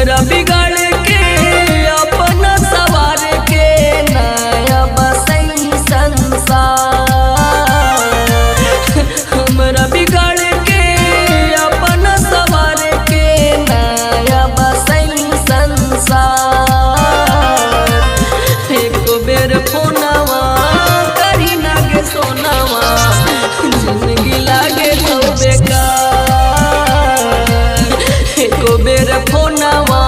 हमरा बिगाड़ के अपना सवार के नया बसई संसार। हमरा बिगाड़ के अपना सवार के नया बसई संसार। एको बेर फोनवा करी ना गे सोनवा जिंदगी लागे तो बेकार। एको बेर फोनवा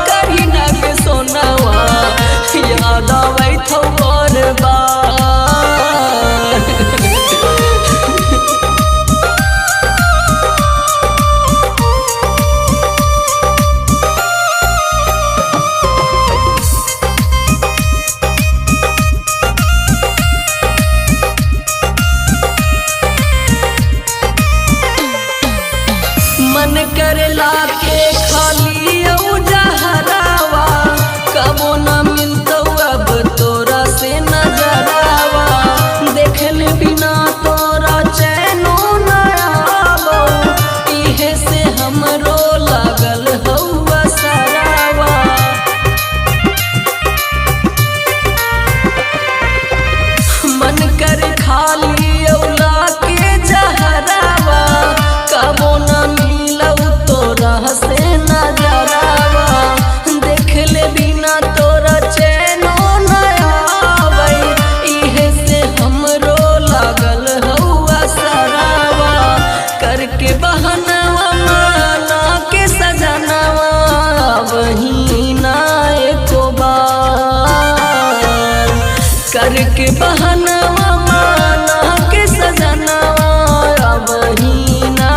करी ना गे सोनवा याद आवे तो बार बार। मन करला के खाली जहरावा कबो न मिलतो अब तोरा से नजरावा। देखल बिना तोरा चैनो न आवो इहे से हमरो लागल हौवा सरावा। मन कर खाली औला के जहरावा कबो न से नजरावा। देखले बिना तोरा चैनो न आवे इहे से हमरो लागल हौवा सरावा। करके बहनवा माना के सजनवा वही ना एको बार। करके बहनवा माना के सजनवा वही ना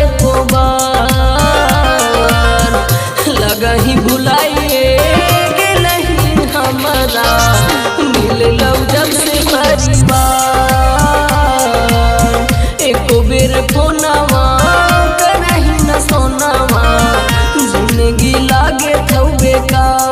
एको बार। लगही भुलाइए गेलही हमरा मिललौ जब से परिवार। एको बेर फोनवा करही न सोनवा जिंदगी लागे थौ बेकार।